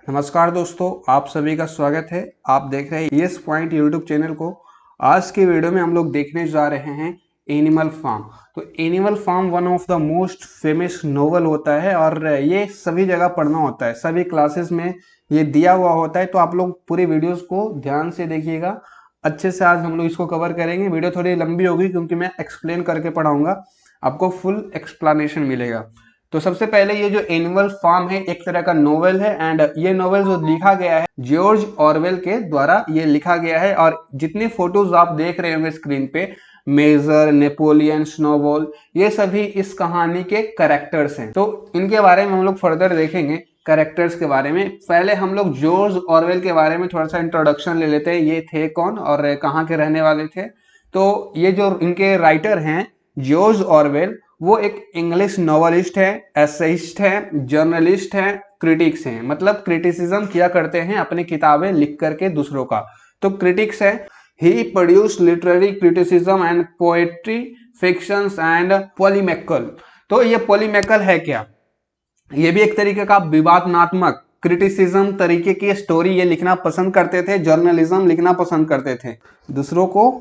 नमस्कार दोस्तों, आप सभी का स्वागत है। आप देख रहे हैं यस पॉइंट यूट्यूब चैनल को। आज के वीडियो में हम लोग देखने जा रहे हैं एनिमल फार्म। तो Animal Farm one of the most famous novel होता है और ये सभी जगह पढ़ना होता है, सभी क्लासेस में ये दिया हुआ होता है। तो आप लोग पूरी वीडियोस को ध्यान से देखिएगा, अच्छे से आज हम लोग इसको कवर करेंगे। वीडियो थोड़ी लंबी होगी क्योंकि मैं एक्सप्लेन करके पढ़ाऊंगा, आपको फुल एक्सप्लेनेशन मिलेगा। तो सबसे पहले ये जो एनिमल फार्म है एक तरह का नोवेल है एंड ये नोवेल जो लिखा गया है जॉर्ज ऑरवेल के द्वारा ये लिखा गया है। और जितनी फोटोज आप देख रहे होंगे स्क्रीन पे, मेजर, नेपोलियन, स्नोबॉल, ये सभी इस कहानी के कैरेक्टर्स हैं। तो इनके बारे में हम लोग फर्दर देखेंगे कैरेक्टर्स के बारे में। पहले हम लोग जॉर्ज ऑरवेल के बारे में थोड़ा सा इंट्रोडक्शन ले लेते हैं, ये थे कौन और कहाँ के रहने वाले थे। तो ये जो इनके राइटर हैं जॉर्ज ऑरवेल, वो एक इंग्लिश नॉवलिस्ट है, एसेइस्ट है, जर्नलिस्ट है, क्रिटिक्स हैं। मतलब क्रिटिसिज्म किया करते हैं अपनी किताबें लिख करके दूसरों का, तो क्रिटिक्स है। He produce literary criticism and poetry, fictions and polemical. तो ये पॉलीमेकल है क्या? ये भी एक तरीके का विवादात्मक क्रिटिसिज्म तरीके की स्टोरी ये लिखना पसंद करते थे, जर्नलिज्म लिखना पसंद करते थे, दूसरों को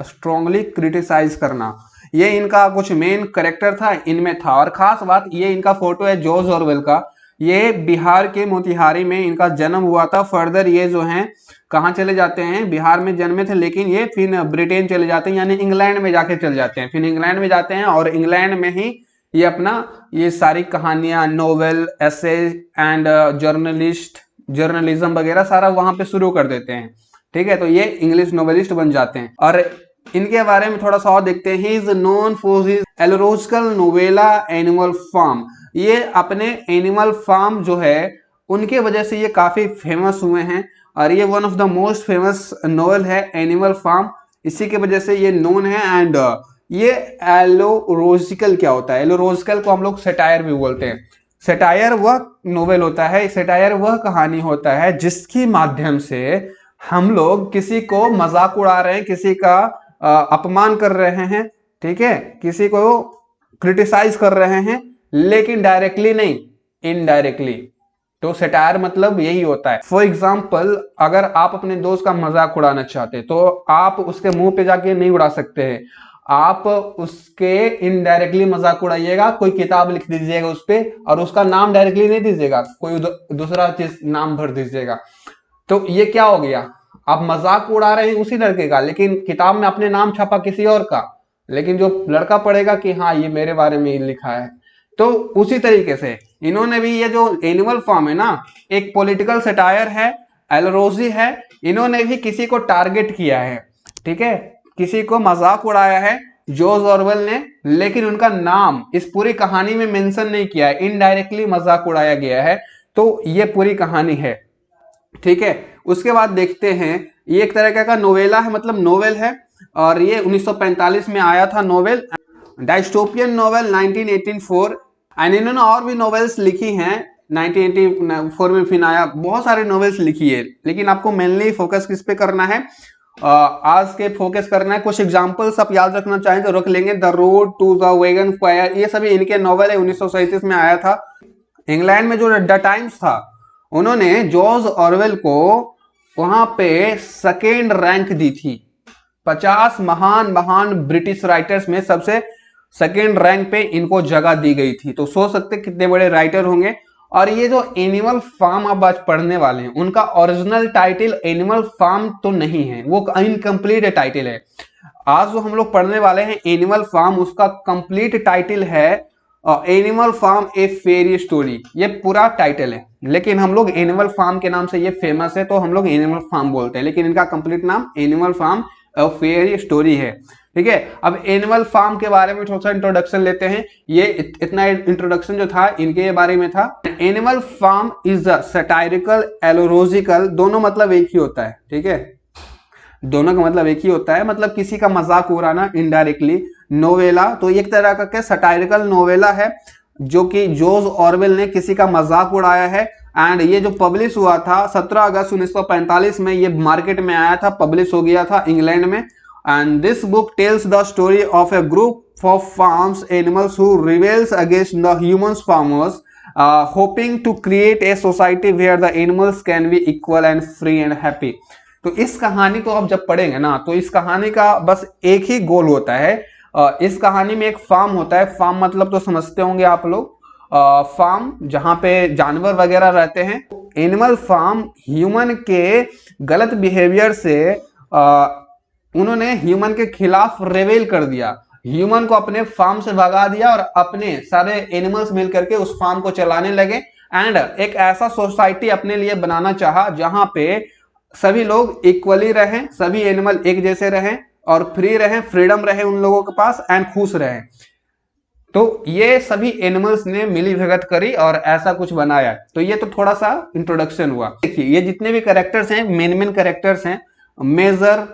स्ट्रांगली क्रिटिसाइज करना, ये इनका कुछ मेन करेक्टर था, इनमें था। और खास बात ये इनका फोटो है जॉर्ज ऑरवेल का, ये बिहार के मोतिहारी में इनका जन्म हुआ था। फर्दर ये जो हैं कहाँ चले जाते हैं, बिहार में जन्मे थे लेकिन ये फिर ब्रिटेन चले जाते हैं, यानी इंग्लैंड में जाके चले जाते हैं। फिर इंग्लैंड में जाते हैं और इंग्लैंड में ही ये अपना ये सारी कहानियां, नोवेल, एसे एंड जर्नलिज्म वगैरह सारा वहां पे शुरू कर देते हैं। ठीक है, तो ये इंग्लिश नोवेलिस्ट बन जाते हैं। और इनके बारे में थोड़ा सा और देखते हैं। He is known for his allegorical novella animal farm. ये अपने एनिमल फार्म जो है उनके वजह से ये काफी फेमस हुए हैं और ये one of the most famous novel है एनिमल फार्म, इसी के वजह से ये नोन है। एंड ये एलोरोजिकल क्या होता है? एलोरोजिकल को हम लोग सेटायर भी बोलते हैं। सेटायर वह नोवेल होता है, सेटायर वह कहानी होता है जिसके माध्यम से हम लोग किसी को मजाक उड़ा रहे हैं, किसी का अपमान कर रहे हैं, ठीक है, किसी को क्रिटिसाइज कर रहे हैं, लेकिन डायरेक्टली नहीं, इनडायरेक्टली। तो सेटायर मतलब यही होता है। फॉर एग्जाम्पल, अगर आप अपने दोस्त का मजाक उड़ाना चाहते तो आप उसके मुंह पे जाके नहीं उड़ा सकते हैं, आप उसके इनडायरेक्टली मजाक उड़ाइएगा, कोई किताब लिख दीजिएगा उस पर और उसका नाम डायरेक्टली नहीं दीजिएगा, कोई दूसरा चीज नाम भर दीजिएगा। तो ये क्या हो गया? आप मजाक उड़ा रहे हैं उसी लड़के का, लेकिन किताब में अपने नाम छपा किसी और का, लेकिन जो लड़का पढ़ेगा कि हाँ ये मेरे बारे में लिखा है। तो उसी तरीके से इन्होंने भी ये जो एनिमल फार्म है ना, एक पॉलिटिकल सटायर है, एलरोजी है। इन्होंने भी किसी को टारगेट किया है, ठीक है, किसी को मजाक उड़ाया है जॉर्ज ऑरवेल ने, लेकिन उनका नाम इस पूरी कहानी में मेंशन नहीं किया है, इनडायरेक्टली मजाक उड़ाया गया है। तो ये पूरी कहानी है, ठीक है। उसके बाद देखते हैं, ये एक तरह का नोवेला है, मतलब नोवेल है, और ये 1945 में आया था नोवेल, डायस्टोपियन नोवेल 1984। एंड इन्होंने और भी नोवेल्स लिखी हैं 1984 में, फिर आया, बहुत सारे नोवेल्स लिखी है, लेकिन आपको मेनली फोकस किस पे करना है, आज के फोकस करना है। कुछ एग्जांपल्स आप याद रखना चाहें तो रख लेंगे। The road to the wagon fire, ये सभी इनके नोवेल है, 1937 में आया था। इंग्लैंड में जो द टाइम्स था, उन्होंने जॉर्ज ऑरवेल को वहां पे सेकेंड रैंक दी थी। 50 महान महान ब्रिटिश राइटर्स में सबसे सेकेंड रैंक पे इनको जगह दी गई थी। तो सोच सकते कितने बड़े राइटर होंगे। और ये जो एनिमल फार्म आप आज पढ़ने वाले हैं, उनका ओरिजिनल टाइटल एनिमल फार्म तो नहीं है, वो इनकम्प्लीट टाइटल है। आज जो हम लोग पढ़ने वाले हैं एनिमल फार्म, उसका कंप्लीट टाइटल है एनिमल फार्म ए फेरी स्टोरी, ये पूरा टाइटल है। लेकिन हम लोग एनिमल फार्म के नाम से ये फेमस है तो हम लोग एनिमल फार्म बोलते हैं, लेकिन इनका कंप्लीट नाम एनिमल फार्म ए फेरी स्टोरी है, ठीक है। अब एनिमल फार्म के बारे में थोड़ा सा इंट्रोडक्शन लेते हैं। ये इतना इंट्रोडक्शन जो था इनके बारे में था। Animal farm is the satirical, allegorical, दोनों मतलब एक ही होता है, ठीक है, दोनों का मतलब एक ही होता है, मतलब किसी का मजाक उड़ाना इनडायरेक्टली। नोवेला तो एक तरह का सटायरिकल नोवेला है जो कि जॉर्ज ऑरवेल ने किसी का मजाक उड़ाया है। एंड ये जो पब्लिश हुआ था 17 अगस्त 1945 में, ये मार्केट में आया था, पब्लिश हो गया था इंग्लैंड में। And this book tells the story of a group of farms animals who rebels against the human farmers hoping to create a society where the animals can be equal and free and happy. तो इस कहानी को आप जब पढ़ेंगे ना, तो इस कहानी का बस एक ही गोल होता है। इस कहानी में एक फार्म होता है, फार्म मतलब तो समझते होंगे आप लोग, फार्म जहां पे जानवर वगैरह रहते हैं। एनिमल फार्म ह्यूमन के गलत बिहेवियर से उन्होंने ह्यूमन के खिलाफ रेवेल कर दिया, ह्यूमन को अपने फार्म से भगा दिया और अपने सारे एनिमल्स मिलकर के उस फार्म को चलाने लगे एंड एक ऐसा सोसाइटी अपने लिए बनाना चाहा जहां पे सभी लोग इक्वली रहें, सभी एनिमल एक जैसे रहें और फ्री रहें, फ्रीडम रहे उन लोगों के पास एंड खुश रहें। तो ये सभी एनिमल्स ने मिली भगत करी और ऐसा कुछ बनाया। तो ये तो थोड़ा सा इंट्रोडक्शन हुआ। देखिए ये जितने भी कैरेक्टर्स हैं, मेन कैरेक्टर्स हैं, मेजर,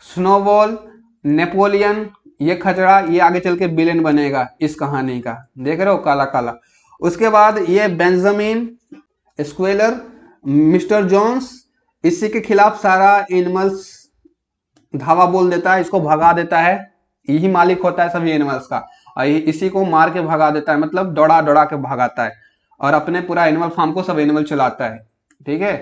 स्नोबॉल, नेपोलियन, ये खचड़ा, ये आगे चल के विलेन बनेगा इस कहानी का, देख रहे हो काला काला। उसके बाद ये बेंजामिन, स्क्वेलर, मिस्टर जोन्स, इसी के खिलाफ सारा एनिमल्स धावा बोल देता है, इसको भगा देता है, यही मालिक होता है सभी एनिमल्स का, और इसी को मार के भगा देता है, मतलब दौड़ा दौड़ा के भगाता है और अपने पूरा एनिमल फार्म को सब एनिमल चलाता है। ठीक है,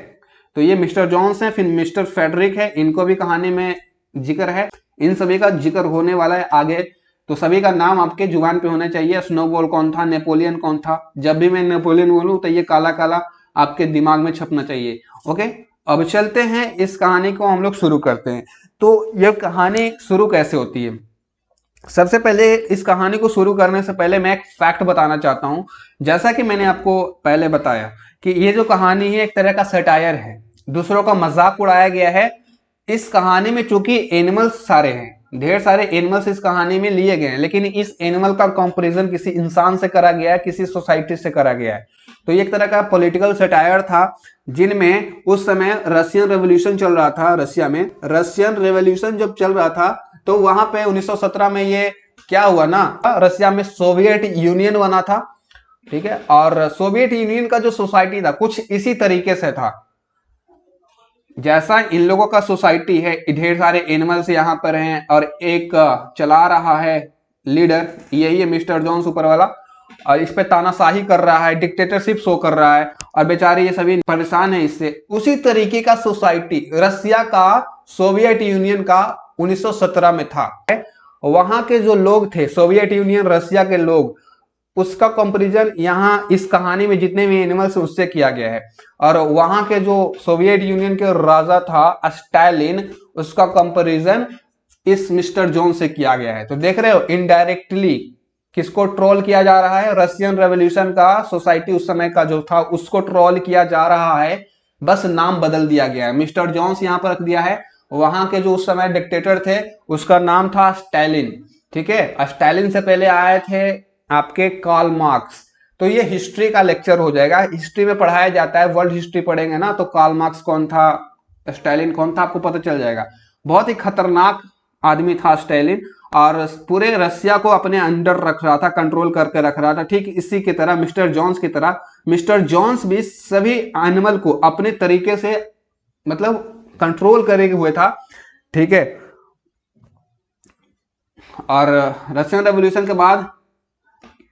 तो ये मिस्टर जॉन्स है, फिर मिस्टर फेडरिक है, इनको भी कहानी में जिक्र है, इन सभी का जिक्र होने वाला है आगे। तो सभी का नाम आपके जुबान पे होना चाहिए, स्नोबॉल कौन था, नेपोलियन कौन था। जब भी मैं नेपोलियन बोलूं तो ये काला काला आपके दिमाग में छपना चाहिए। ओके, अब चलते हैं इस कहानी को हम लोग शुरू करते हैं। तो यह कहानी शुरू कैसे होती है? सबसे पहले इस कहानी को शुरू करने से पहले मैं एक फैक्ट बताना चाहता हूं। जैसा कि मैंने आपको पहले बताया कि ये जो कहानी है एक तरह का सटायर है, दूसरों का मजाक उड़ाया गया है। इस कहानी में चूंकि एनिमल्स सारे हैं, ढेर सारे एनिमल्स इस कहानी में लिए गए हैं, लेकिन इस एनिमल का कंपैरिजन किसी इंसान से करा गया है, किसी सोसाइटी से करा गया है। तो ये एक तरह का पॉलिटिकल सटायर था, जिनमें उस समय रशियन रेवोल्यूशन चल रहा था। रशिया में रशियन रेवोल्यूशन जब चल रहा था तो वहां पे 1917 में ये क्या हुआ ना, रशिया में सोवियत यूनियन बना था। ठीक है, और सोवियत यूनियन का जो सोसाइटी था कुछ इसी तरीके से था जैसा इन लोगों का सोसाइटी है। ढेर सारे एनिमल्स यहाँ पर हैं और एक चला रहा है लीडर, यही है मिस्टर जॉन्स ऊपर वाला, और इस पे तानाशाही कर रहा है, डिक्टेटरशिप शो कर रहा है और बेचारे ये सभी परेशान है इससे। उसी तरीके का सोसाइटी रशिया का, सोवियत यूनियन का 1917 में था। वहां के जो लोग थे, सोवियत यूनियन रशिया के लोग, उसका कंपैरिजन यहाँ इस कहानी में जितने भी एनिमल्स उससे किया गया है। और वहां के जो सोवियत यूनियन के राजा था स्टालिन, उसका कंपैरिजन इस मिस्टर जोन्स से किया गया है। तो देख रहे हो इनडायरेक्टली किसको ट्रोल किया जा रहा है? रशियन रेवोल्यूशन का सोसाइटी उस समय का जो था उसको ट्रोल किया जा रहा है, बस नाम बदल दिया गया है। मिस्टर जोन्स यहाँ पर रख दिया है, वहां के जो उस समय डिक्टेटर थे उसका नाम था स्टालिन। ठीक है, स्टालिन से पहले आए थे आपके कार्ल मार्क्स। तो ये हिस्ट्री का लेक्चर हो जाएगा, हिस्ट्री में पढ़ाया जाता है, वर्ल्ड हिस्ट्री पढ़ेंगे ना तो कार्ल मार्क्स कौन था, स्टालिन कौन था, आपको पता चल जाएगा। बहुत ही खतरनाक आदमी था स्टालिन, और पूरे रशिया को अपने अंडर रख रहा था, कंट्रोल करके रख रहा था। ठीक इसी की तरह मिस्टर जॉन्स की तरह मिस्टर जॉन्स भी सभी एनिमल को अपने तरीके से मतलब कंट्रोल करे हुए था। ठीक है, और रशियन रेवोल्यूशन के बाद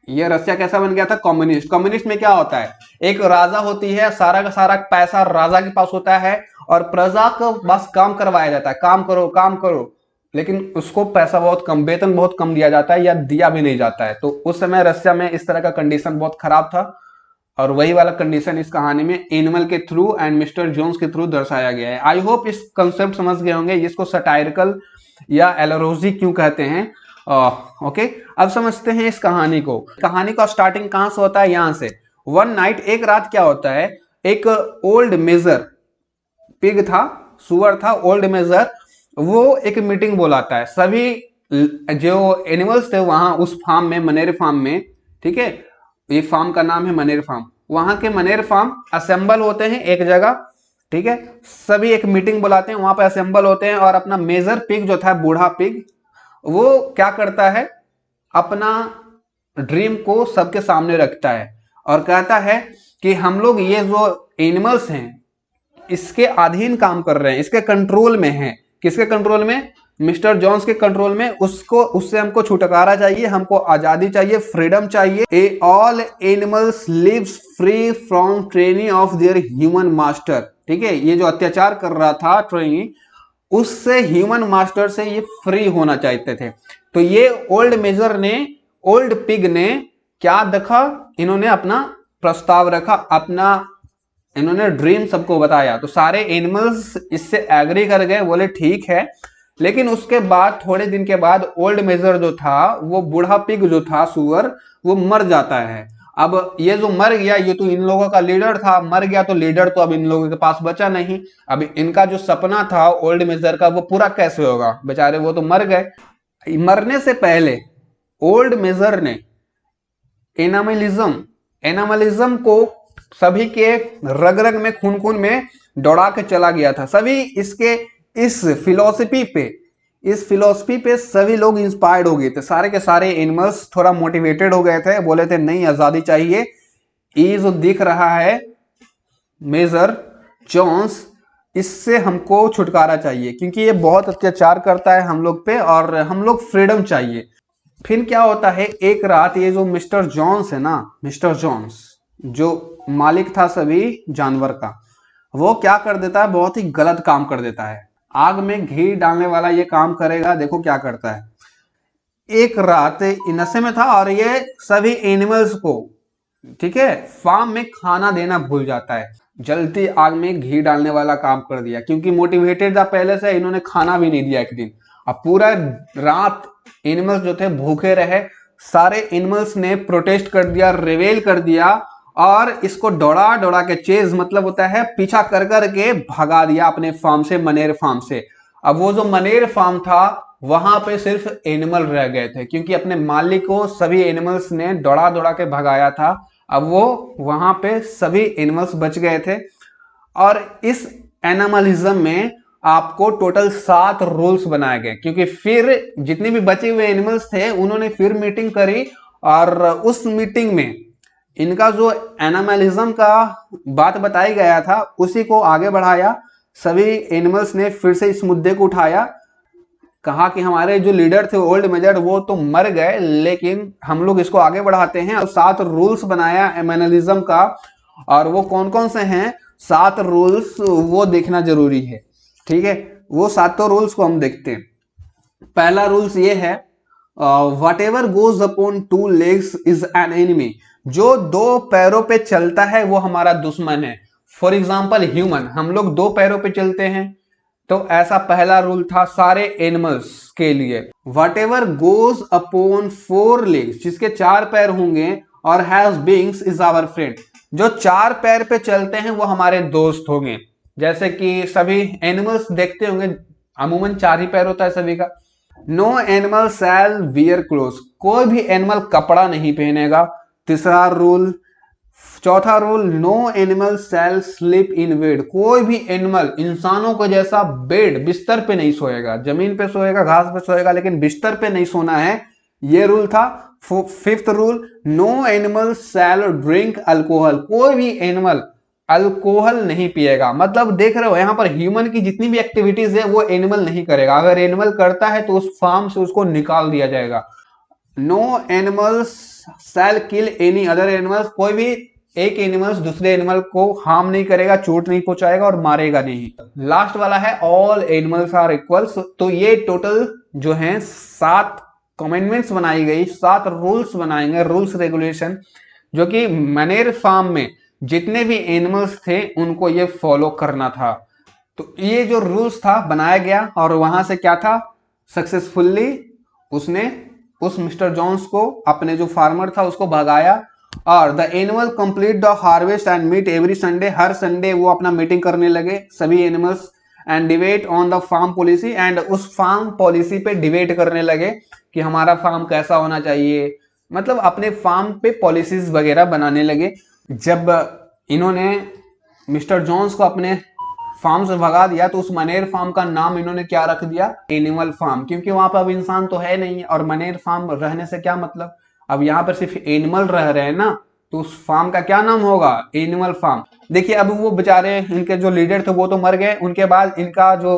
ये रशिया कैसा बन गया था? कम्युनिस्ट। कम्युनिस्ट में क्या होता है? एक राजा होती है, सारा का सारा पैसा राजा के पास होता है और प्रजा को बस काम करवाया जाता है, काम करो काम करो, लेकिन उसको पैसा बहुत कम, वेतन बहुत कम दिया जाता है या दिया भी नहीं जाता है। तो उस समय रशिया में इस तरह का कंडीशन बहुत खराब था, और वही वाला कंडीशन इस कहानी में एनिमल के थ्रू एंड मिस्टर जोन्स के थ्रू दर्शाया गया है। आई होप इस कंसेप्ट समझ गए होंगे, इसको सटायरिकल या एलोरोजी क्यों कहते हैं। ओके, अब समझते हैं इस कहानी को। कहानी का स्टार्टिंग कहां से होता है? यहां से। वन नाइट, एक रात क्या होता है, एक ओल्ड मेजर पिग था, सुअर था, ओल्ड मेजर, वो एक मीटिंग बुलाता है। सभी जो एनिमल्स थे वहां उस फार्म में, मनेर फार्म में, ठीक है, ये फार्म का नाम है मनेर फार्म, वहां के मनेर फार्म असेंबल होते हैं एक जगह। ठीक है, सभी एक मीटिंग बुलाते हैं, वहां पे असेंबल होते हैं, और अपना मेजर पिग जो था, बूढ़ा पिग, वो क्या करता है, अपना ड्रीम को सबके सामने रखता है और कहता है कि हम लोग ये जो एनिमल्स हैं इसके अधीन काम कर रहे हैं, इसके कंट्रोल में हैं। किसके कंट्रोल में? मिस्टर जॉन्स के कंट्रोल में, उससे हमको छुटकारा चाहिए, हमको आजादी चाहिए, फ्रीडम चाहिए। A all animals lives free from training of their human master. ठीक है, ये जो अत्याचार कर रहा था ट्रेनी, उससे ह्यूमन मास्टर से ये फ्री होना चाहते थे। तो ये ओल्ड पिग ने क्या देखा, इन्होंने अपना प्रस्ताव रखा, अपना इन्होंने ड्रीम सबको बताया। तो सारे एनिमल्स इससे एग्री कर गए, बोले ठीक है। लेकिन उसके बाद थोड़े दिन के बाद ओल्ड मेजर जो था, वो बूढ़ा पिग जो था, सुअर, वो मर जाता है। अब ये जो मर गया, ये तो इन लोगों का लीडर था, मर गया तो लीडर तो अब इन लोगों के पास बचा नहीं। अब इनका जो सपना था ओल्ड मेजर का, वो पूरा कैसे होगा, बेचारे वो तो मर गए। मरने से पहले ओल्ड मेजर ने एनामलिज्म को सभी के रग रग में, खून खून में दौड़ा के चला गया था। सभी इस फिलॉसफी पे सभी लोग इंस्पायर्ड हो गए थे। सारे के सारे एनिमल्स थोड़ा मोटिवेटेड हो गए थे, बोले थे नहीं, आजादी चाहिए। ये जो दिख रहा है मेजर जॉन्स, इससे हमको छुटकारा चाहिए, क्योंकि ये बहुत अत्याचार करता है हम लोग पे, और हम लोग फ्रीडम चाहिए। फिर क्या होता है, एक रात ये जो मिस्टर जॉन्स है ना, मिस्टर जॉन्स जो मालिक था सभी जानवर का, वो क्या कर देता है, बहुत ही गलत काम कर देता है। आग में घी डालने वाला ये काम करेगा, देखो क्या करता है। एक रात नशे में था और ये सभी एनिमल्स को, ठीक है, फार्म में खाना देना भूल जाता है। जलती आग में घी डालने वाला काम कर दिया, क्योंकि मोटिवेटेड था पहले से, इन्होंने खाना भी नहीं दिया एक दिन। अब पूरा रात एनिमल्स जो थे भूखे रहे। सारे एनिमल्स ने प्रोटेस्ट कर दिया, रिवेल कर दिया, और इसको दौड़ा दौड़ा के, चेज मतलब होता है पीछा कर करके भगा दिया अपने फार्म से, मनेर फार्म से। अब वो जो मनेर फार्म था, वहां पे सिर्फ एनिमल रह गए थे, क्योंकि अपने मालिक को सभी एनिमल्स ने दौड़ा दौड़ा के भगाया था। अब वो वहां पे सभी एनिमल्स बच गए थे। और इस एनिमलिज्म में आपको टोटल 7 रूल्स बनाए गए, क्योंकि फिर जितने भी बचे हुए एनिमल्स थे उन्होंने फिर मीटिंग करी, और उस मीटिंग में इनका जो एनिमलिज्म का बात बताई गया था उसी को आगे बढ़ाया। सभी एनिमल्स ने फिर से इस मुद्दे को उठाया, कहा कि हमारे जो लीडर थे ओल्ड मेजर, वो तो मर गए, लेकिन हम लोग इसको आगे बढ़ाते हैं। और 7 रूल्स बनाया एनिमलिज्म का, और वो कौन कौन से हैं 7 रूल्स, वो देखना जरूरी है। ठीक है, वो 7 रूल्स को हम देखते हैं। पहला रूल्स ये है, what ever goes upon 2 legs is an enemy. जो 2 पैरों पे चलता है वो हमारा दुश्मन है। फॉर एग्जाम्पल ह्यूमन, हम लोग 2 पैरों पे चलते हैं, तो ऐसा पहला रूल था सारे एनिमल्स के लिए। Whatever goes upon 4 legs, जिसके 4 पैर होंगे, और has wings is our friend. जो 4 पैर पे चलते हैं वो हमारे दोस्त होंगे। जैसे कि सभी एनिमल्स देखते होंगे, अमूमन 4 ही पैर होता है सभी का। No animal shall wear cloth, कोई भी एनिमल कपड़ा नहीं पहनेगा। तीसरा रूल। चौथा rule, no animal shall sleep in bed, कोई भी एनिमल इंसानों को जैसा बेड, बिस्तर पे नहीं सोएगा। जमीन पे सोएगा, घास पे सोएगा, लेकिन बिस्तर पे नहीं सोना है, ये रूल था। 5th रूल, नो एनिमल शैल ड्रिंक अल्कोहल, कोई भी एनिमल अल्कोहल नहीं पिएगा। मतलब देख रहे हो यहाँ पर ह्यूमन की जितनी भी एक्टिविटीज है वो एनिमल नहीं करेगा। अगर एनिमल करता है तो उस फार्म से उसको निकाल दिया जाएगा। नो एनिमल्स शैल किल एनी अदर एनिमल्स, कोई भी एक एनिमल्स दूसरे एनिमल को हार्म नहीं करेगा, चोट नहीं पहुंचाएगा और मारेगा नहीं। लास्ट वाला है ऑल एनिमल्स आर इक्वल्स। तो ये टोटल जो है 7 कमेंडमेंट्स बनाई गई, 7 रूल्स बनाएंगे, रूल्स रेगुलेशन, जो कि मनेर फार्म में जितने भी एनिमल्स थे उनको ये फॉलो करना था। तो ये जो रूल्स था बनाया गया, और वहां से क्या था, सक्सेसफुली उसने उस मिस्टर जॉन्स को, अपने जो फार्मर था, उसको भगाया। और the animal complete the harvest and meet every Sunday, हर संडे वो अपना मीटिंग करने लगे सभी animals, and debate on the farm policy, and उस फार्म पॉलिसी पे डिबेट करने लगे कि हमारा फार्म कैसा होना चाहिए। मतलब अपने फार्म पे पॉलिसीज वगैरह बनाने लगे। जब इन्होंने मिस्टर जॉन्स को अपने फार्म से भगा दिया, तो उस मनेर फार्म का नाम इन्होंने क्या रख दिया, एनिमल फार्म, क्योंकि वहां पर अब इंसान तो है नहीं, और मनेर फार्म रहने से क्या मतलब, अब यहाँ पर सिर्फ एनिमल रह रहे हैं ना, तो उस फार्म का क्या नाम होगा? Animal Farm. देखिए अब वो बेचारे इनके जो लीडर थे वो तो मर गए, उनके बाद इनका जो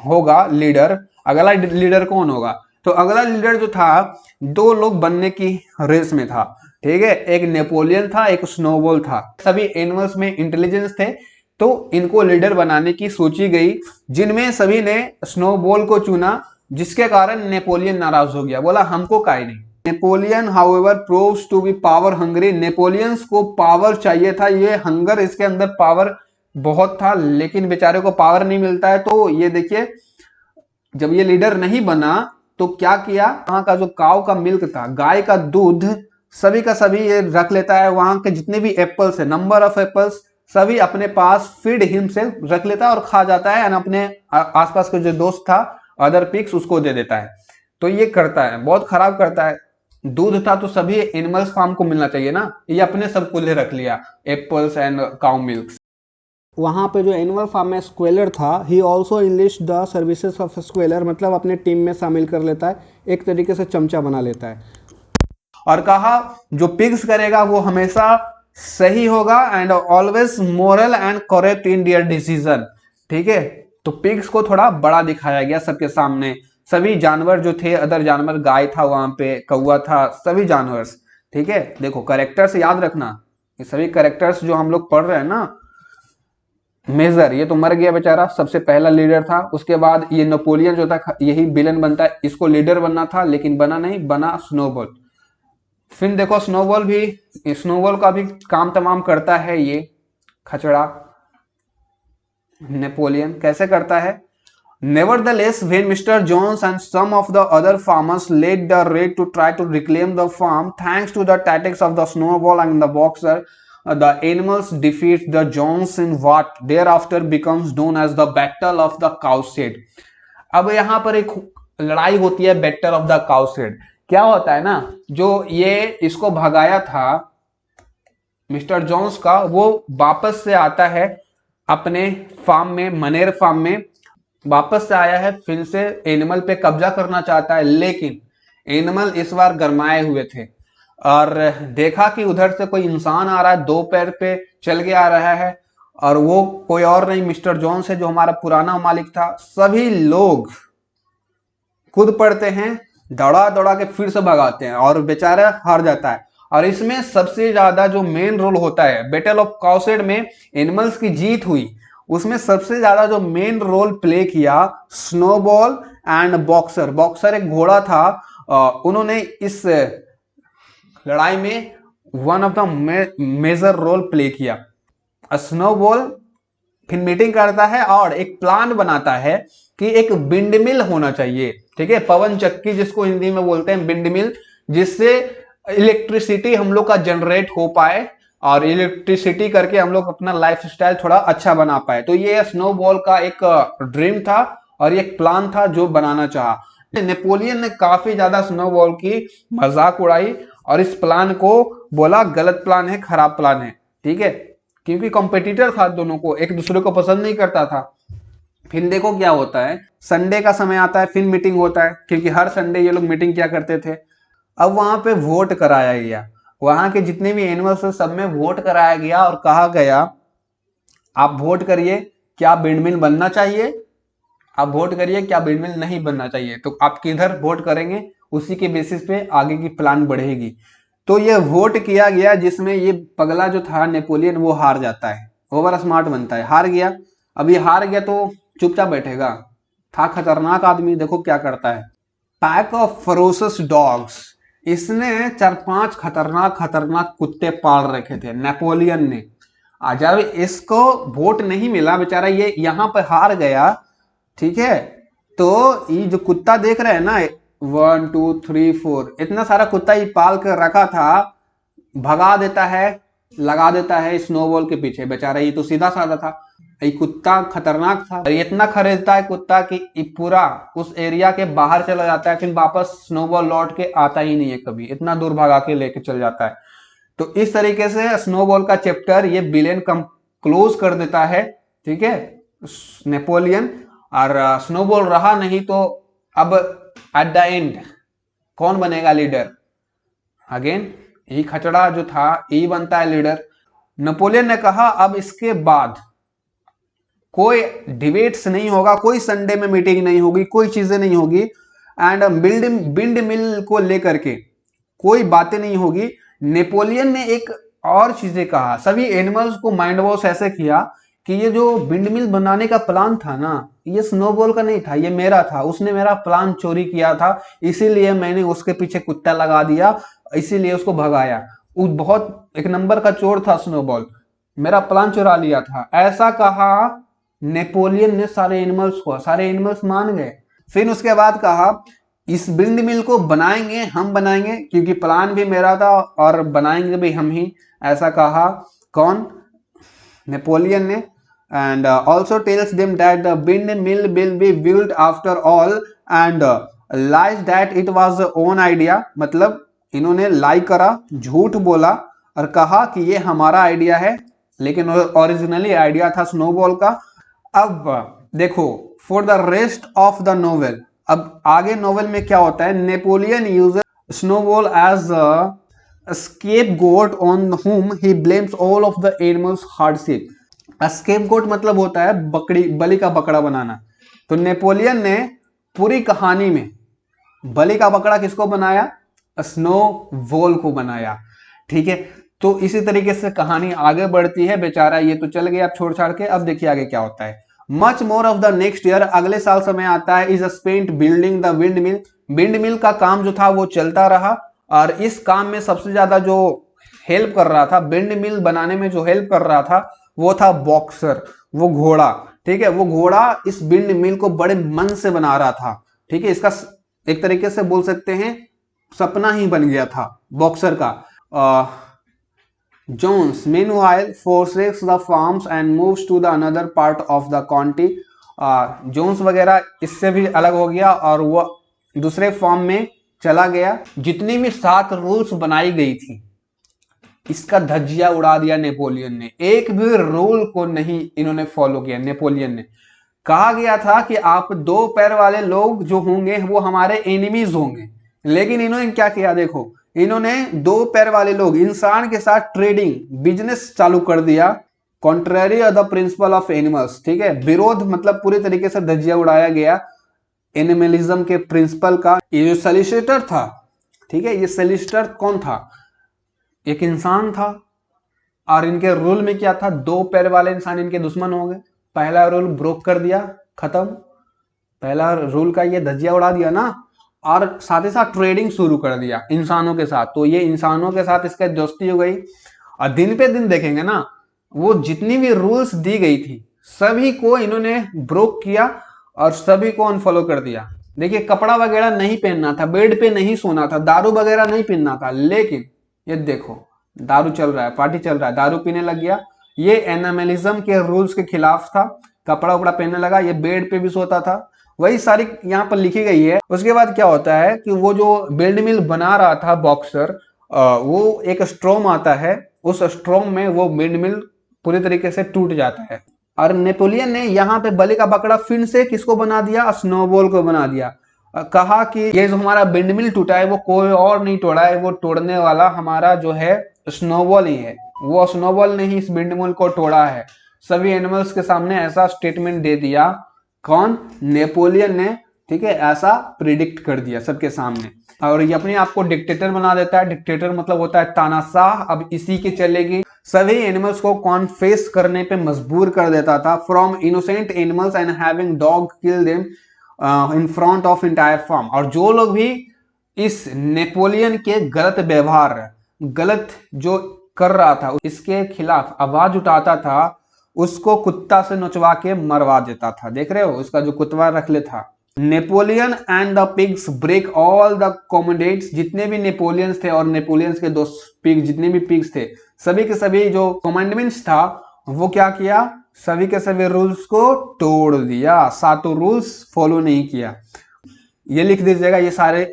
होगा लीडर, अगला लीडर कौन होगा? तो अगला लीडर जो था, दो लोग बनने की रेस में था, ठीक है, एक नेपोलियन था, एक स्नोबॉल था। सभी एनिमल्स में इंटेलिजेंस थे, तो इनको लीडर बनाने की सोची गई, जिनमें सभी ने स्नोबॉल को चुना, जिसके कारण नेपोलियन नाराज हो गया, बोला हमको काहे नहीं। Napoleon however proves to be power hungry. Napoleons को पावर चाहिए था, ये हंगर, इसके अंदर पावर बहुत था, लेकिन बेचारे को पावर नहीं मिलता है। तो ये देखिए जब ये लीडर नहीं बना तो क्या किया, वहां का जो काऊ का मिल्क था, गाय का दूध, सभी का सभी ये रख लेता है, वहां के जितने भी एप्पल्स है, नंबर ऑफ एप्पल्स सभी अपने पास फीड हिम से रख लेता है और खा जाता है, और अपने आसपास के जो दोस्त था अदर पिग्स उसको दे देता है। तो ये करता है, बहुत खराब करता है। दूध था तो सभी एनिमल्स फार्म को मिलना चाहिए ना, ये अपने सब कुल्हे रख लिया, एप्पल्स एंड काउ मिल्क। वहाँ पे जो एनिमल फार्म में स्क्वेलर था, he also enlist the services of Squealer, मतलब अपने टीम में शामिल कर लेता है, एक तरीके से चमचा बना लेता है, और कहा जो पिग्स करेगा वो हमेशा सही होगा and always moral and correct in their decision, ठीक है। तो पिग्स को थोड़ा बड़ा दिखाया गया सबके सामने, सभी जानवर जो थे, अदर जानवर, गाय था वहां पे, कौवा था, सभी जानवर, ठीक है। देखो करेक्टर्स याद रखना, ये सभी करेक्टर्स जो हम लोग पढ़ रहे हैं ना। मेजर ये तो मर गया बेचारा, सबसे पहला लीडर था। उसके बाद ये नेपोलियन जो था यही विलन बनता है, इसको लीडर बनना था लेकिन बना नहीं, बना स्नोबॉल। फिर देखो स्नोबॉल भी, स्नोबॉल का भी काम तमाम करता है ये खचड़ा नेपोलियन। कैसे करता है? Nevertheless, when Mr. Jones and some of the other farmers led the raid to try to reclaim the farm, thanks to the tactics of the Snowball and the Boxer, the animals defeat the Jones in what thereafter becomes known as the Battle of the Cowshed. अब यहाँ पर एक लड़ाई होती है, battle of the काउसेड। क्या होता है ना, जो ये इसको भगाया था मिस्टर जोन्स का, वो वापस से आता है अपने फार्म में, मनेर फार्म में वापस से आया है, फिर से एनिमल पे कब्जा करना चाहता है, लेकिन एनिमल इस बार गरमाए हुए थे और देखा कि उधर से कोई इंसान आ रहा है, दो पैर पे चल के आ रहा है, और वो कोई और नहीं मिस्टर जोन्स है जो हमारा पुराना मालिक था। सभी लोग कूद पड़ते हैं, दौड़ा दौड़ा के फिर से भगाते हैं और बेचारा हार जाता है। और इसमें सबसे ज्यादा जो मेन रोल होता है, बैटल ऑफ काउसेड में एनिमल्स की जीत हुई, उसमें सबसे ज्यादा जो मेन रोल प्ले किया स्नोबॉल एंड बॉक्सर। बॉक्सर एक घोड़ा था, उन्होंने इस लड़ाई में one of the major role play किया। स्नोबॉल फिर मीटिंग करता है और एक प्लान बनाता है कि एक विंड मिल होना चाहिए, ठीक है, पवन चक्की जिसको हिंदी में बोलते हैं विंड मिल, जिससे इलेक्ट्रिसिटी हम लोग का जनरेट हो पाए और इलेक्ट्रिसिटी करके हम लोग अपना लाइफ स्टाइल थोड़ा अच्छा बना पाए। तो ये स्नोबॉल का एक ड्रीम था और एक प्लान था जो बनाना चाहा। नेपोलियन ने काफी ज्यादा स्नोबॉल की मजाक उड़ाई और इस प्लान को बोला गलत प्लान है, खराब प्लान है, ठीक है, क्योंकि कॉम्पिटिटर था, दोनों को एक दूसरे को पसंद नहीं करता था। फिर देखो क्या होता है, संडे का समय आता है, फिर मीटिंग होता है, क्योंकि हर संडे ये लोग मीटिंग क्या करते थे। अब वहां पे वोट कराया गया, वहां के जितने भी एनिमल्स हैं सब में वोट कराया गया और कहा गया आप वोट करिए क्या विंडमिल बनना चाहिए, आप वोट करिए क्या विंडमिल नहीं बनना चाहिए। तो आप किधर वोट करेंगे उसी के बेसिस पे आगे की प्लान बढ़ेगी। तो ये वोट किया गया जिसमें ये पगला जो था नेपोलियन वो हार जाता है, ओवर स्मार्ट बनता है, हार गया। अब ये हार गया तो चुपचाप बैठेगा, था खतरनाक आदमी। देखो क्या करता है, पैक ऑफ फरोसस डॉग्स, इसने 4-5 खतरनाक खतरनाक कुत्ते पाल रखे थे नेपोलियन ने। जब इसको वोट नहीं मिला, बेचारा ये यहाँ पे हार गया, ठीक है, तो ये जो कुत्ता देख रहे हैं ना, 1 2 3 4 इतना सारा कुत्ता ही पाल कर रखा था, भगा देता है, लगा देता है स्नोबॉल के पीछे। बेचारा ये तो सीधा साधा था, ये कुत्ता खतरनाक था, ये इतना खरीदता है कुत्ता कि ये पूरा उस एरिया के बाहर चला जाता है, फिर वापस स्नोबॉल लौट के आता ही नहीं है कभी, इतना दूर भगा के लेके चल जाता है। तो इस तरीके से स्नोबॉल का चैप्टर ये विलेन कम क्लोज कर देता है, ठीक है, नेपोलियन। और स्नोबॉल रहा नहीं, तो अब एट द एंड कौन बनेगा लीडर? अगेन यही खचड़ा जो था यही बनता है लीडर। नेपोलियन ने कहा अब इसके बाद कोई डिबेट्स नहीं होगा, कोई संडे में मीटिंग नहीं होगी, कोई चीजें नहीं होगी, एंड बिंड मिल को लेकर के कोई बातें नहीं होगी। नेपोलियन ने एक और चीजें कहा, सभी एनिमल्स को माइंड वॉश ऐसे किया कि ये जो बिंड मिल बनाने का प्लान था ना, ये स्नोबॉल का नहीं था, ये मेरा था, उसने मेरा प्लान चोरी किया था, इसीलिए मैंने उसके पीछे कुत्ता लगा दिया, इसीलिए उसको भगाया। वो बहुत एक नंबर का चोर था स्नोबॉल, मेरा प्लान चुरा लिया था, ऐसा कहा नेपोलियन ने सारे एनिमल्स को। सारे एनिमल्स मान गए। फिर उसके बाद कहा इस बिंड मिल को बनाएंगे, हम बनाएंगे, क्योंकि प्लान भी मेरा था और बनाएंगे भी हम ही, ऐसा कहा कौन? नेपोलियन ने। And also tells them that the bind mill will be built after all and lies that it was own idea. मतलब इन्होंने लाई करा, झूठ बोला और कहा कि ये हमारा आइडिया है, लेकिन ओरिजिनली आइडिया था स्नोबॉल का। अब देखो for the rest of the novel, अब आगे नोवेल में क्या होता है, Napoleon uses Snowball as a scapegoat on whom he blames all of the animals hardship। Scapegoat मतलब होता है बकरी, बलि का बकरा बनाना। तो नेपोलियन ने पूरी कहानी में बलि का बकरा किसको बनाया? स्नोबॉल को बनाया। ठीक है, तो इसी तरीके से कहानी आगे बढ़ती है। बेचारा ये तो चल गया अब छोड़ छाड़ के। अब देखिए आगे क्या होता है। Much more of the next year, अगले साल समय आता है, is spent building the wind mill. Wind mill का काम जो था वो चलता रहा, और इस काम में सबसे ज्यादा जो हेल्प कर रहा था, विंड मिल बनाने में जो हेल्प कर रहा था वो था बॉक्सर, वो घोड़ा। ठीक है, वो घोड़ा इस विंड मिल को बड़े मन से बना रहा था। ठीक है, इसका एक तरीके से बोल सकते हैं सपना ही बन गया था बॉक्सर का। Jones meanwhile forsakes the farms and moves to the another part of the county। Jones वगैरह इससे भी अलग हो गया और वो दूसरे फॉर्म में चला गया। जितनी भी 7 रूल्स बनाई गई थी इसका धज्जिया उड़ा दिया नेपोलियन ने। एक भी रूल को नहीं इन्होंने फॉलो किया। नेपोलियन ने कहा गया था कि आप 2 पैर वाले लोग जो होंगे वो हमारे एनिमीज होंगे, लेकिन इन्होंने क्या किया, देखो इन्होंने 2 पैर वाले लोग इंसान के साथ ट्रेडिंग बिजनेस चालू कर दिया, contrary of the principle of animals. ठीक है, विरोध मतलब पूरी तरीके से धज्जिया उड़ाया गया एनिमलिज्म के प्रिंसिपल का। ये जो सॉलिसिटर था, ठीक है, ये सॉलिसिटर कौन था? एक इंसान था, और इनके रूल में क्या था, 2 पैर वाले इंसान इनके दुश्मन हो गए। पहला रूल ब्रोक कर दिया, खत्म। पहला रूल का ये धज्जिया उड़ा दिया ना, और साथ ही साथ ट्रेडिंग शुरू कर दिया इंसानों के साथ। तो ये इंसानों के साथ इसका दोस्ती हो गई, और दिन पे दिन देखेंगे ना, वो जितनी भी रूल्स दी गई थी सभी को इन्होंने ब्रोक किया और सभी को अनफॉलो कर दिया। देखिए कपड़ा वगैरह नहीं पहनना था, बेड पे नहीं सोना था, दारू वगैरह नहीं पीना था, लेकिन ये देखो दारू चल रहा है, पार्टी चल रहा है, दारू पीने लग गया। ये एनिमलिज्म के रूल्स के खिलाफ था, कपड़ा उपड़ा पहनने लगा, ये बेड पे भी सोता था। वही सारी यहाँ पर लिखी गई है। उसके बाद क्या होता है कि वो जो बिल्ड मिल बना रहा था बॉक्सर, वो एक स्ट्रॉम आता है, उस स्ट्रॉम में वो बिल्ड मिल पूरी तरीके से टूट जाता है। और नेपोलियन ने यहाँ पे बलि का बकरा फिर से किसको बना दिया? स्नोबॉल को बना दिया। कहा कि ये जो हमारा बिंड मिल टूटा है वो कोई और नहीं तोड़ा है, वो तोड़ने वाला हमारा जो है स्नोबॉल ही है, वो स्नोबॉल ने ही इस बिंड मिल को तोड़ा है। सभी एनिमल्स के सामने ऐसा स्टेटमेंट दे दिया। कौन? नेपोलियन ने। ठीक है, ऐसा प्रिडिक्ट कर दिया सबके सामने, और ये अपने आप को डिक्टेटर बना देता है। डिक्टेटर मतलब होता है तानाशाह। अब इसी की चलेगी, सभी एनिमल्स को कॉन्फेस करने पे मजबूर कर देता था। From innocent animals and having dog kill them in front of entire farm. और जो लोग भी इस नेपोलियन के गलत व्यवहार, गलत जो कर रहा था, इसके खिलाफ आवाज उठाता था, उसको कुत्ता से नोचवा के मरवा देता था। देख रहे हो इसका जो कुत्ता रख ले था। Napoleon and the pigs break all the commandments. जितने भी नेपोलियंस थे और नेपोलियंस के 2 पिग, जितने भी पिग्स थे, सभी के सभी जो कमांडमेंट्स था वो क्या किया? सभी के सभी रूल्स को तोड़ दिया, 7 रूल्स फॉलो नहीं किया। ये लिख दीजिएगा, ये सारे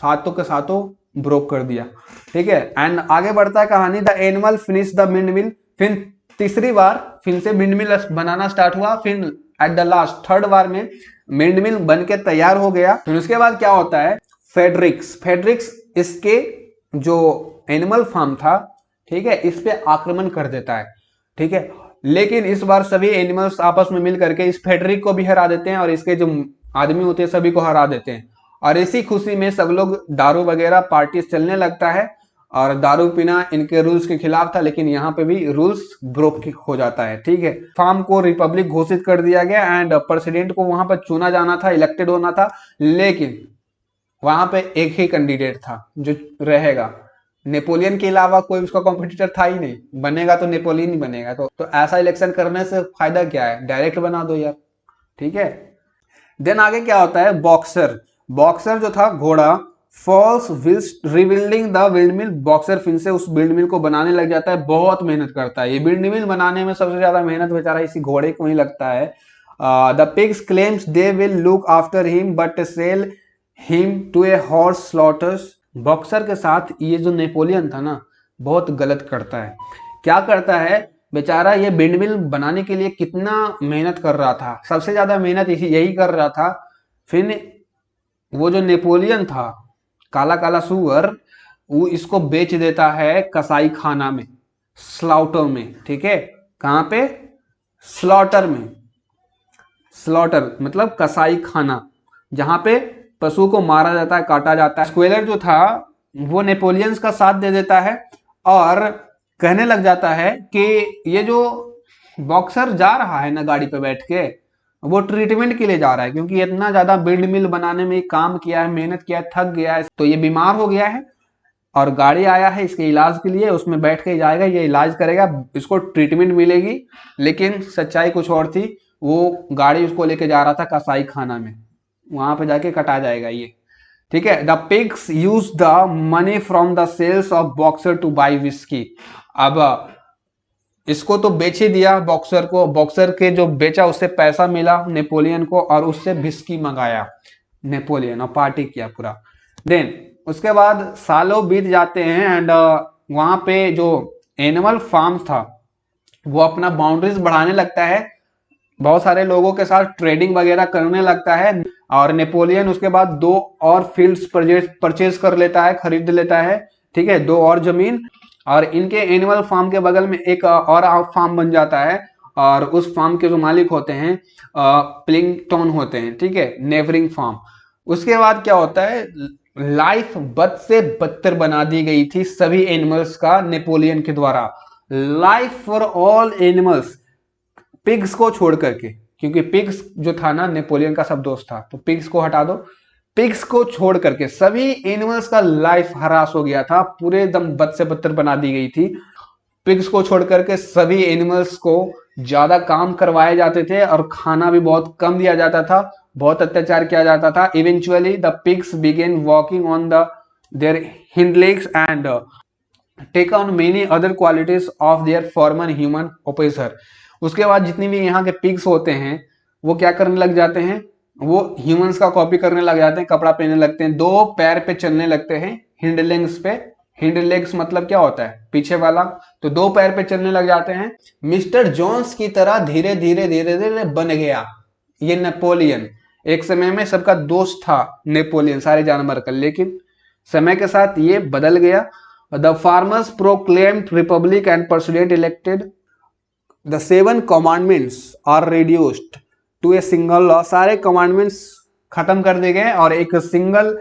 7 के 7 ब्रोक कर दिया। ठीक है, एंड आगे बढ़ता है कहानी। The animal finish the wind mill. फिर तीसरी बार फिर से विंड मिल बनाना स्टार्ट हुआ। फिर एट द लास्ट 3rd बार में विंड मिल बन के तैयार हो गया। फिर उसके बाद क्या होता है? फेडरिक्स इसके जो एनिमल फार्म था, ठीक है, इस पे आक्रमण कर देता है, ठीक है। लेकिन इस बार सभी एनिमल्स आपस में मिल करके इस फेडरिक को भी हरा देते हैं और इसके जो आदमी होते हैं सभी को हरा देते हैं। और इसी खुशी में सब लोग दारू वगैरह पार्टी चलने लगता है, और दारू पीना इनके रूल्स के खिलाफ था, लेकिन यहाँ पे भी रूल्स ब्रोक हो जाता है, ठीक है। फार्म को रिपब्लिक घोषित कर दिया गया एंड प्रेसिडेंट को वहां पर चुना जाना था, इलेक्टेड होना था, लेकिन वहां पे एक ही कैंडिडेट था जो रहेगा। नेपोलियन के अलावा कोई उसका कॉम्पिटिटर था ही नहीं, बनेगा तो नेपोलियन ही बनेगा। तो ऐसा इलेक्शन करने से फायदा क्या है, डायरेक्ट बना दो यार, ठीक है। देन आगे क्या होता है, बॉक्सर। बॉक्सर जो था घोड़ा, falls while rebuilding the windmill. Boxer फिर से उस विंड मिल को बनाने लग जाता है, बहुत मेहनत करता है। ये विंड मिल बनाने में सबसे ज्यादा मेहनत बेचारा इसी घोड़े को ही लगता है। The pigs claims they will look after him but sell him to a horse slaughters. Boxer के साथ ये जो नेपोलियन था ना, बहुत गलत करता है। क्या करता है बेचारा, ये विंड मिल बनाने के लिए कितना मेहनत कर रहा था, सबसे ज्यादा मेहनत यही कर रहा था। फिर वो जो नेपोलियन था, काला काला सुअर, वो इसको बेच देता है कसाई खाना में, स्लॉटर में, ठीक है। कहां पे, स्लॉटर में। स्लॉटर मतलब कसाई खाना, जहां पे पशु को मारा जाता है, काटा जाता है। स्क्वेलर जो था वो नेपोलियंस का साथ दे देता है और कहने लग जाता है कि ये जो बॉक्सर जा रहा है ना गाड़ी पे बैठ के, वो ट्रीटमेंट के लिए जा रहा है, क्योंकि इतना ज्यादा विंड मिल बनाने में काम किया है, मेहनत किया है, थक गया है, तो ये बीमार हो गया है और गाड़ी आया है इसके इलाज के लिए, उसमें बैठ के जाएगा, ये इलाज करेगा, इसको ट्रीटमेंट मिलेगी। लेकिन सच्चाई कुछ और थी, वो गाड़ी उसको लेके जा रहा था कसाई खाना में, वहां पे जाके कटा जाएगा ये, ठीक है। The pigs use the money from the sales of Boxer to buy whisky. अब इसको तो बेच ही दिया बॉक्सर को, बॉक्सर के जो बेचा उससे पैसा मिला नेपोलियन को, और उससे विस्की मंगाया नेपोलियन और पार्टी किया पूरा। देन उसके बाद सालों बीत जाते हैं एंड वहां पे जो एनिमल फार्म था वो अपना बाउंड्रीज बढ़ाने लगता है, बहुत सारे लोगों के साथ ट्रेडिंग वगैरह करने लगता है, और नेपोलियन उसके बाद 2 और फील्ड्स परचेज कर लेता है, खरीद लेता है, ठीक है, 2 और जमीन। और इनके एनिमल फार्म के बगल में एक और फार्म बन जाता है, और उस फार्म के जो मालिक होते हैं प्लिंगटन होते हैं, ठीक है, नेबरिंग फार्म। उसके बाद क्या होता है, लाइफ बद से बदतर बना दी गई थी सभी एनिमल्स का नेपोलियन के द्वारा। Life for all animals, pigs को छोड़ करके, क्योंकि पिग्स जो था ना नेपोलियन का सब दोस्त था, तो पिग्स को हटा दो, पिग्स को छोड़ करके सभी एनिमल्स का लाइफ हरास हो गया था, पूरे एकदम बद से बदतर बना दी गई थी। पिग्स को छोड़ करके सभी एनिमल्स को ज्यादा काम करवाए जाते थे और खाना भी बहुत कम दिया जाता था, बहुत अत्याचार किया जाता था। Eventually the pigs begin walking on the their hind legs and take on many other qualities of their former human oppositor. उसके बाद जितनी भी यहाँ के पिग्स होते हैं वो क्या करने लग जाते हैं, वो ह्यूमंस का कॉपी करने लग जाते हैं, कपड़ा पहनने लगते हैं, 2 पैर पे चलने लगते हैं, हिंड लेग्स पे। हिंड लेग्स मतलब क्या होता है, पीछे वाला, तो 2 पैर पे चलने लग जाते हैं। मिस्टर जोन्स की तरह धीरे धीरे धीरे धीरे बन गया ये नेपोलियन। एक समय में सबका दोस्त था नेपोलियन सारे जानवर का, लेकिन समय के साथ ये बदल गया। The farmers proclaimed republic and president elected. The 7 commandments are reduced to a single law. सारे कमांडमेंट्स खत्म कर दिए गए और एक सिंगल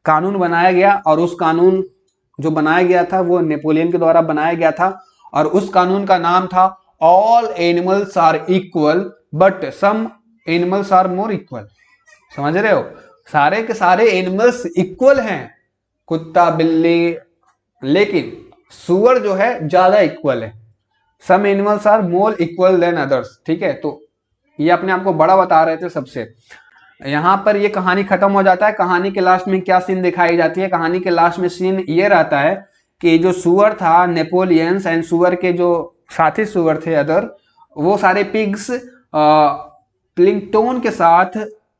कानून बनाया गया, और उस कानून जो बनाया गया था वो नेपोलियन के द्वारा बनाया गया था, और उस कानून का नाम था all animals are equal but some animals are more equal. समझ रहे हो, सारे के सारे एनिमल्स इक्वल हैं, कुत्ता बिल्ली, लेकिन सुअर जो है ज्यादा इक्वल है। Some animals are more equal than others, ठीक है। तो ये अपने आप को बड़ा बता रहे थे सबसे। यहाँ पर ये कहानी खत्म हो जाता है। कहानी के लास्ट में क्या सीन दिखाई जाती है, कहानी के लास्ट में सीन ये रहता है कि जो सुअर था नेपोलियंस एंड सुअर के जो साथी सुअर थे अदर, वो सारे पिग्स प्लिंगटन के साथ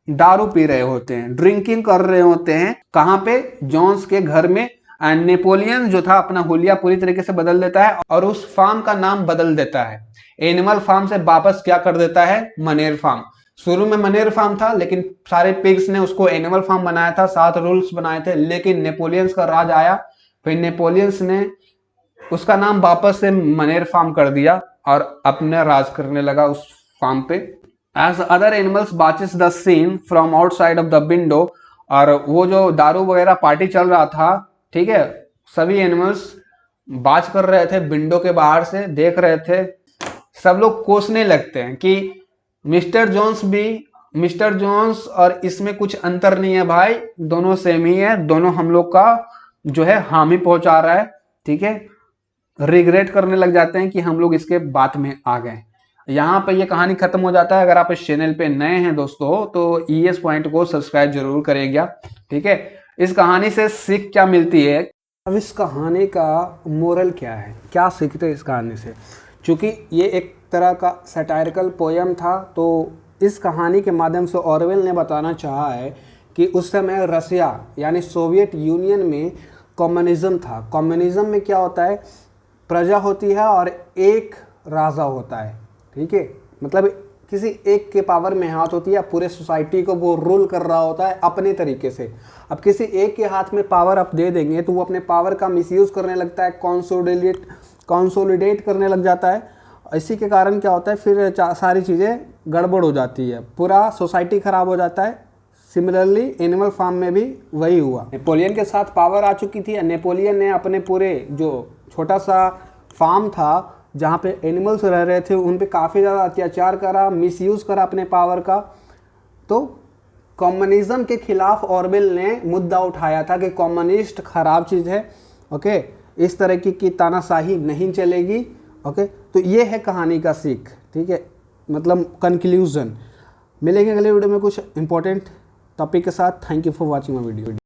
दारू पी रहे होते हैं, ड्रिंकिंग कर रहे होते हैं। कहाँ पे, जॉन्स के घर में। एंड नेपोलियन जो था अपना हुलिया पूरी तरीके से बदल देता है और उस फार्म का नाम बदल देता है। एनिमल फार्म से वापस क्या कर देता है, मनेर फार्म। शुरू में मनेर फार्म था, लेकिन सारे पिग्स ने उसको एनिमल फार्म बनाया था, 7 रूल्स बनाए थे। लेकिन नेपोलियंस का राज आया, फिर नेपोलियंस ने उसका नाम वापस से मनेर फार्म कर दिया और अपने राज करने लगा उस फार्म पे। As other animals watches the scene from outside of the window, और वो जो दारू वगैरह पार्टी चल रहा था, ठीक है, सभी एनिमल्स बाज कर रहे थे, विंडो के बाहर से देख रहे थे। सब लोग कोसने लगते हैं कि मिस्टर जोन्स और इसमें कुछ अंतर नहीं है भाई, दोनों सेम ही है, दोनों हम लोग का जो है हामी पहुंचा रहा है, ठीक है। रिग्रेट करने लग जाते हैं कि हम लोग इसके बात में आ गए। यहाँ पे ये कहानी खत्म हो जाता है। अगर आप इस चैनल पे नए हैं दोस्तों तो ईएस पॉइंट को सब्सक्राइब जरूर करेगा, ठीक है। इस कहानी से सीख क्या मिलती है, अब इस कहानी का मोरल क्या है, क्या सीखते हैं इस कहानी से। चूँकि ये एक तरह का सैटायरिकल पोयम था, तो इस कहानी के माध्यम से ऑरवेल ने बताना चाहा है कि उस समय रसिया यानी सोवियत यूनियन में कम्युनिज्म था। कम्युनिज्म में क्या होता है, प्रजा होती है और एक राजा होता है, ठीक है, मतलब किसी एक के पावर में हाथ होती है, पूरे सोसाइटी को वो रूल कर रहा होता है अपने तरीके से। अब किसी एक के हाथ में पावर आप दे देंगे तो वो अपने पावर का मिसयूज़ करने लगता है, कंसोलिडेट करने लग जाता है। इसी के कारण क्या होता है, फिर सारी चीज़ें गड़बड़ हो जाती है, पूरा सोसाइटी ख़राब हो जाता है। सिमिलरली एनिमल फार्म में भी वही हुआ। नेपोलियन के साथ पावर आ चुकी थी। नेपोलियन ने अपने पूरे जो छोटा सा फार्म था जहाँ पे एनिमल्स रह रहे थे उन पे काफ़ी ज़्यादा अत्याचार करा, मिसयूज़ करा अपने पावर का। तो कम्युनिज्म के खिलाफ ऑरवेल ने मुद्दा उठाया था कि कम्युनिस्ट खराब चीज़ है, ओके, इस तरह की तानाशाही नहीं चलेगी, ओके। तो ये है कहानी का सीख, ठीक है, मतलब कंक्लूजन। मिलेंगे अगले वीडियो में कुछ इंपॉर्टेंट टॉपिक के साथ। Thank you for watching my video.